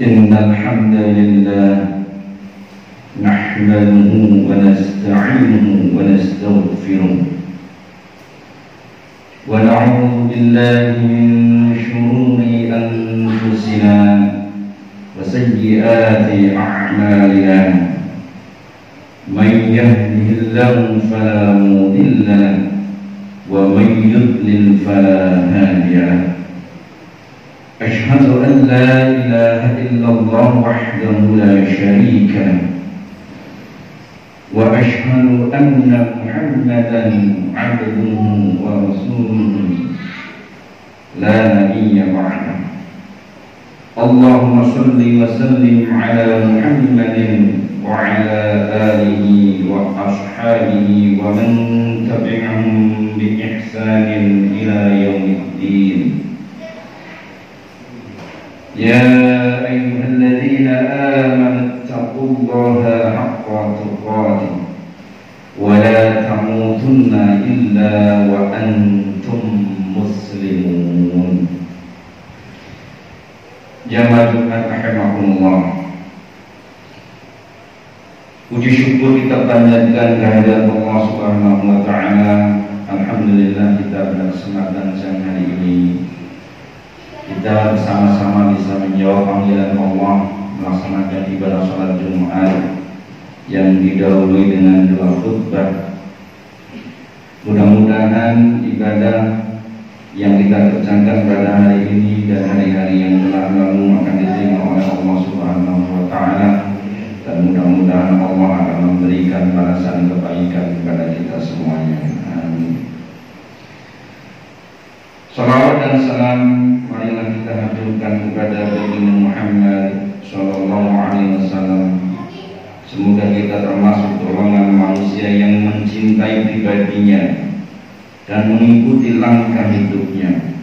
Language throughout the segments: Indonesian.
إن الحمد لله نحمده ونستعينه ونستغفره ونعوذ بالله من شرور أنفسنا وسيئات أعمالنا من يهده الله فلا مضل له ومن يضلل فلا هادي له أشهد أن لا إله إلا الله وحده لا شريك له وأشهد أن محمدا عبده ورسوله لا نبي بعده اللهم صل وسلم على محمد وعلى آله وأصحابه ومن تبعهم بإحسان إلى يوم الدين يا أيها الذين آمنوا اتقوا الله حق تقاته ولا تموتن إلا وأنتم مسلمون. Jamaah Jumat rahimakumullah. Puji syukur kita panjatkan kehadirat Allah Subhanahu wa taala. Alhamdulillah kita berkesempatan siang hari ini kita bersama-sama bisa menjawab panggilan Allah melaksanakan ibadah salat Jumat yang didahului dengan dua khutbah. Mudah-mudahan ibadah yang kita kerjakan pada hari ini dan hari-hari yang telah lalu akan diterima oleh Allah Subhanahu wa taala, dan mudah-mudahan Allah akan memberikan balasan kebaikan kepada kita semuanya. Amin. Salawat dan salam marilah kita haturkan kepada baginda Muhammad sallallahu alaihi wasallam. Semoga kita termasuk golongan manusia yang mencintai pribadinya dan mengikuti langkah hidupnya.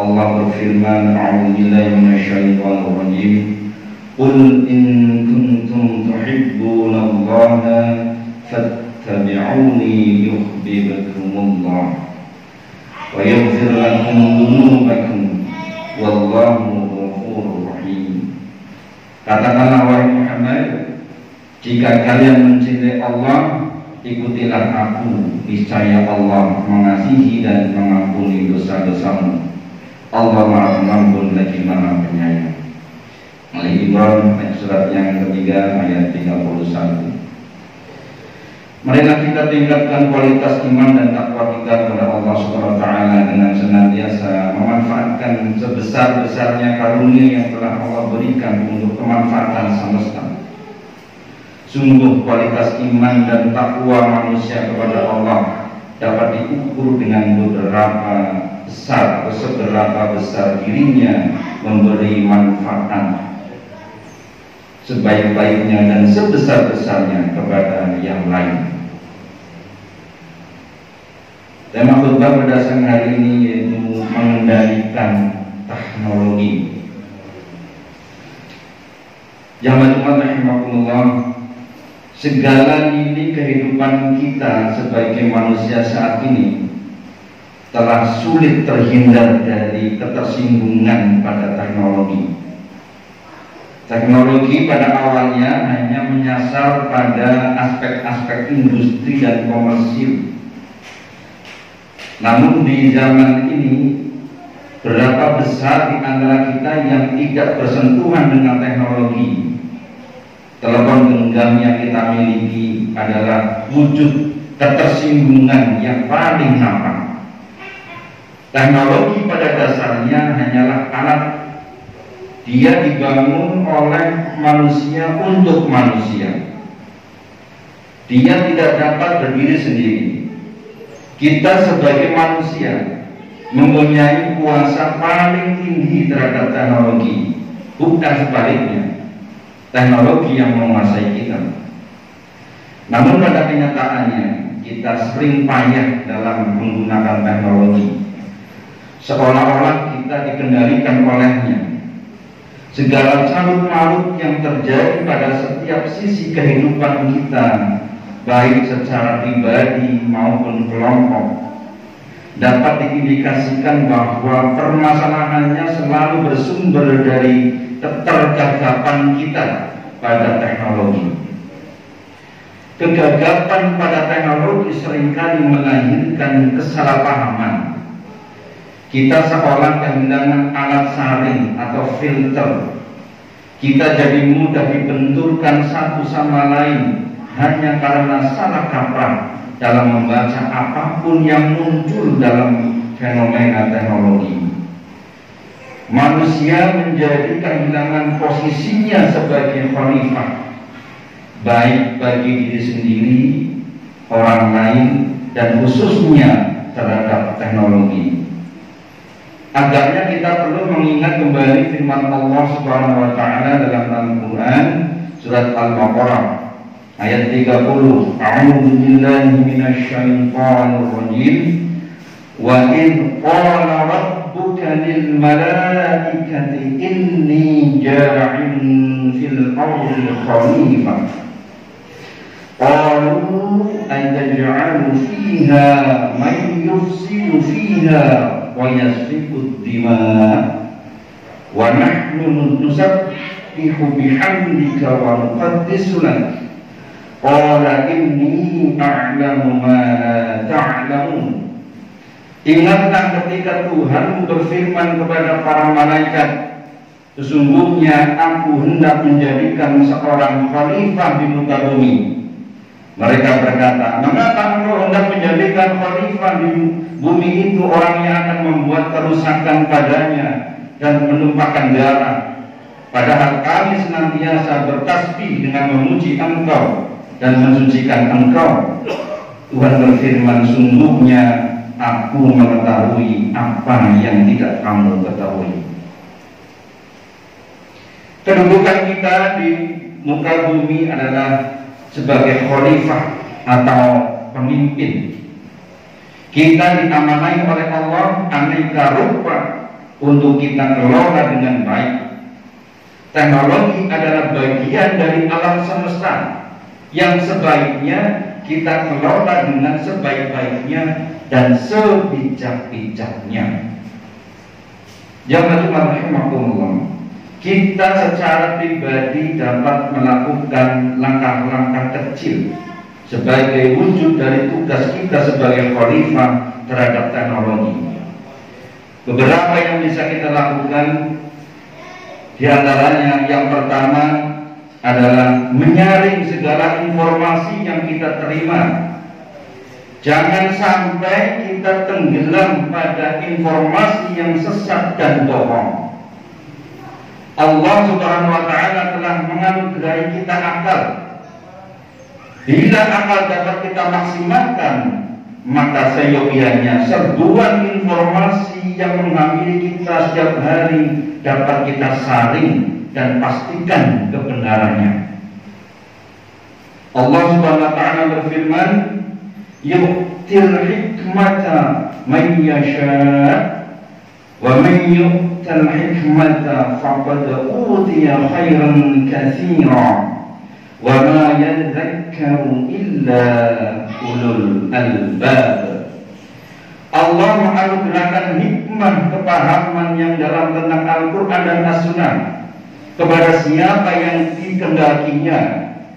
Allah berfirman, a'udzubillahi minasyaitonir rajim. Qul in kuntum tuhibbunallaha fattabi'uni yuhibbukumullah wa yaghfir lakum dzunubakum wallahu ghafurur rahim. Katakanlah wahai Muhammad, jika kalian mencintai Allah, ikutilah aku, niscaya Allah mengasihi dan mengampuni dosa-dosamu. Allah Maha Pengampun lagi Maha Penyayang. Al-Imran surat yang ketiga ayat 31. Marilah kita tingkatkan kualitas iman dan takwa kita kepada Allah Subhanahu wa taala dengan senantiasa memanfaatkan sebesar-besarnya karunia yang telah Allah berikan untuk kemanfaatan semesta. Sungguh kualitas iman dan takwa manusia kepada Allah dapat diukur dengan seberapa besar dirinya memberi manfaat sebaik-baiknya dan sebesar-besarnya kepada yang lain. Tema khutbah pada siang hari ini yaitu mengendalikan teknologi. Jamaah Jumat rahimakumullah, segala lini kehidupan kita sebagai manusia saat ini telah sulit terhindar dari ketersinggungan pada teknologi. Teknologi pada awalnya hanya menyasar pada aspek-aspek industri dan komersil. Namun di zaman ini, berapa besar di antara kita yang tidak bersentuhan dengan teknologi? Telepon genggam yang kita miliki adalah wujud ketersinggungan yang paling nampak. Teknologi pada dasarnya hanyalah alat. Dia dibangun oleh manusia untuk manusia. Dia tidak dapat berdiri sendiri. Kita sebagai manusia mempunyai kuasa paling tinggi terhadap teknologi, bukan sebaliknya. Teknologi yang menguasai kita. Namun pada kenyataannya kita sering payah dalam menggunakan teknologi, seolah-olah kita dikendalikan olehnya. Segala carut-marut yang terjadi pada setiap sisi kehidupan kita, baik secara pribadi maupun kelompok, dapat diindikasikan bahwa permasalahannya selalu bersumber dari ketergagapan kita pada teknologi. Kegagapan pada teknologi seringkali melahirkan kesalahpahaman. Kita seolah kehilangan alat saring atau filter. Kita jadi mudah dibenturkan satu sama lain hanya karena salah kaprah dalam membaca apapun yang muncul dalam fenomena teknologi. Manusia menjadi kehilangan posisinya sebagai khalifah, baik bagi diri sendiri, orang lain, dan khususnya terhadap teknologi. Agaknya kita perlu mengingat kembali firman Allah Subhanahu wa taala dalam Al-Qur'an surat Al-Baqarah ayat 30. A'udzu billahi minasyaitonir rajim. Wa id qala rabbuka lil malaikati inni ja'ilun fil ardi khalifah. Qalu ataj'alu fiha man yufsidu fiha wa yasfiku ad-dima' wa nahnu nusabbihu bihamdika wa nuqaddisu lak. Qala inni a'lamu ma la ta'lamun. Ingatlah ketika Tuhan berfirman kepada para malaikat, sesungguhnya aku hendak menjadikan seorang khalifah di muka bumi. Mereka berkata, mengapa engkau hendak menjadikan khalifah di bumi itu orang yang akan membuat kerusakan padanya dan menumpahkan darah? Padahal kami senantiasa bertasbih dengan memuji engkau dan mensucikan engkau. Tuhan berfirman, sungguhnya aku mengetahui apa yang tidak kamu ketahui. Kedudukan kita di muka bumi adalah sebagai khalifah atau pemimpin. Kita diamanai oleh Allah aneka rupa untuk kita kelola dengan baik. Teknologi adalah bagian dari alam semesta yang sebaiknya kita kelola dengan sebaik-baiknya dan sebijak-bijaknya. Jamaah rahimakumullah, kita secara pribadi dapat melakukan langkah-langkah kecil sebagai wujud dari tugas kita sebagai khalifah terhadap teknologi. Beberapa yang bisa kita lakukan, di antaranya yang pertama adalah menyaring segala informasi yang kita terima. Jangan sampai kita tenggelam pada informasi yang sesat dan bohong. Allah Subhanahu wa taala telah menganugerahi kita akal. Bila akal dapat kita maksimalkan, maka seyogianya serbuan informasi yang menghampiri kita setiap hari dapat kita saring dan pastikan kebenarannya. Allah Subhanahu wa taala berfirman, yu'til hikmata man yasha' wa man yu'tal hikmata faqad utiya khairan katsira wa ma yadhakkaru illa ulul albab. Allah menganugerahkan hikmah kepahaman yang dalam tentang Al-Quran dan As-Sunnah kepada siapa yang dikehendakinya,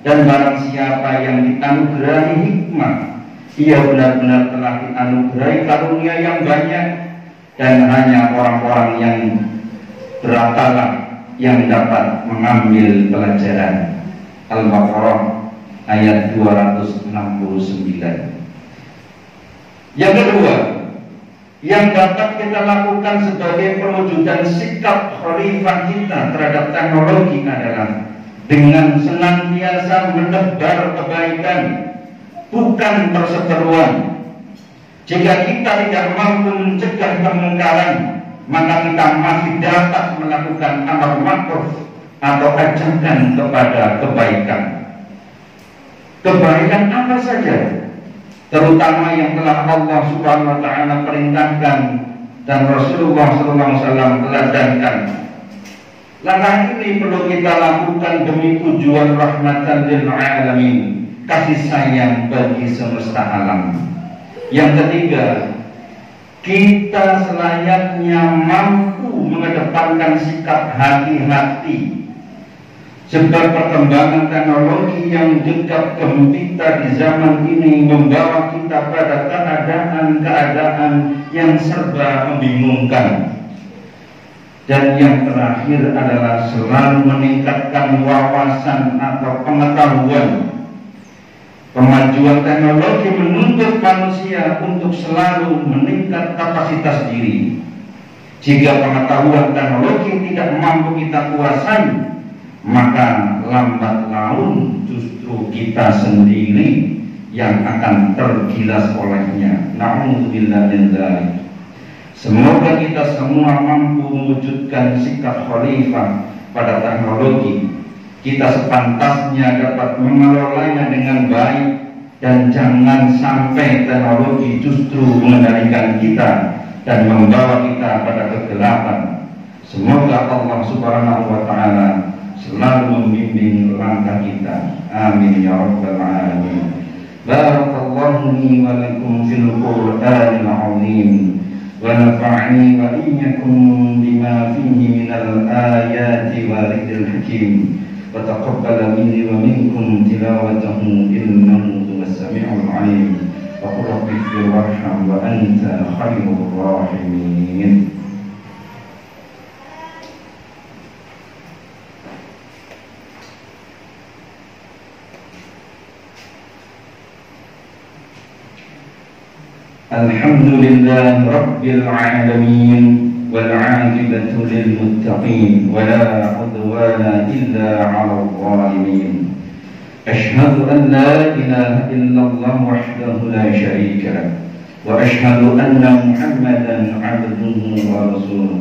dan barang siapa yang dianugerahi hikmah, ia benar-benar telah dianugerahi karunia yang banyak, dan hanya orang-orang yang berakal yang dapat mengambil pelajaran. Al-Baqarah ayat 269. Yang kedua, yang dapat kita lakukan sebagai perwujudan sikap khalifah kita terhadap teknologi adalah dengan senantiasa menebar kebaikan, bukan perseteruan. Jika kita tidak mampu mencegah kemungkaran, maka kita masih dapat melakukan amar ma'ruf atau ajakan kepada kebaikan. Kebaikan apa saja, terutama yang telah Allah Subhanahu wa taala perintahkan dan Rasulullah SAW teladankan. Langkah ini perlu kita lakukan demi tujuan rahmatan lil alamin, kasih sayang bagi semesta alam. Yang ketiga, kita selayaknya mampu mengedepankan sikap hati-hati, sebab perkembangan teknologi yang gegap gempita di zaman ini membawa kita pada keadaan-keadaan yang serba membingungkan. Dan yang terakhir adalah selalu meningkatkan wawasan atau pengetahuan. Kemajuan teknologi menuntut manusia untuk selalu meningkat kapasitas diri. Jika pengetahuan teknologi tidak mampu kita kuasai, maka lambat laun justru kita sendiri yang akan tergilas olehnya. Na'udzubillah min dzalik. Semoga kita semua mampu mewujudkan sikap khalifah pada teknologi. Kita sepantasnya dapat mengelolanya dengan baik, dan jangan sampai teknologi justru mengendalikan kita dan membawa kita pada kegelapan. Semoga Allah Subhanahu wa Ta'ala selalu membimbing langkah kita. Amin ya rabbal alamin. Barakallahu li wa lakum fil Qur'anil azim. ونفعني وإياكم بما فيه من الآيات والذكر الحكيم وتقبل مني ومنكم تلاوته إنه هو السميع العليم وقل رب اغفر وارحم وأنت خير الراحمين. الحمد لله رب العالمين والعاقبة للمتقين ولا عدوان إلا على الظالمين. أشهد أن لا إله إلا الله وحده لا شريك له وأشهد أن محمدا عبده ورسوله.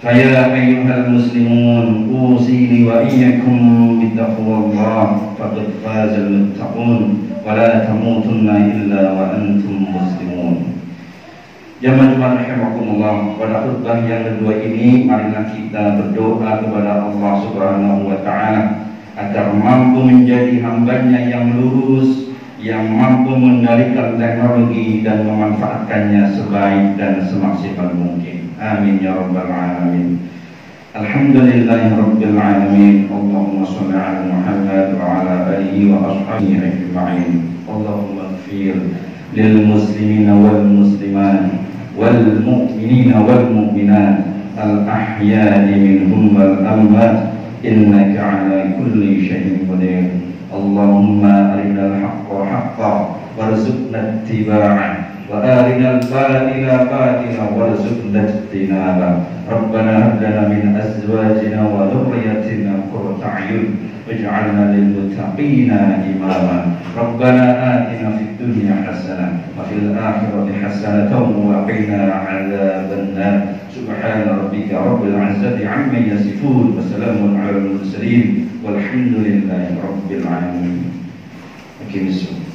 فيا أيها المسلمون أوصيني وإياكم بتقوى الله فقد فاز المتقون ولا تموتن إلا وأنتم مسلمون. Jamaah rahimakumullah, pada khutbah yang kedua ini marilah kita berdoa kepada Allah Subhanahu wa Ta'ala agar mampu menjadi hambanya yang lurus, yang mampu mengendalikan teknologi dan memanfaatkannya sebaik dan semaksimal mungkin. Amin ya rabbal alamin. Alhamdulillahi rabbil alamin. Allahumma shalli ala Muhammad wa ala alihi wa ashabihi ajma'in. Allahumma ighfir lil muslimina wal muslimat wal mu'minina wal mu'minat al ahya'i minhum wal amwat innaka ala kulli syai'in qadir. Allahumma arinal haqqa haqqan warzuqna ittiba'ah wa arinal batila batila warzuqna ijtinabah. Rabbana hab lana min azwajina wa dhurriyyatina qurrata a'yun waj'alna lil muttaqina imama. Rabbana atina fid dunya hasanah wa fil akhirati hasanatan wa qina 'adzaban nar. Subhana rabbika rabbil 'izzati 'amma yasifun wa salamun 'alal mursalin walhamdulillahi rabbil alamin. Aqimissalam.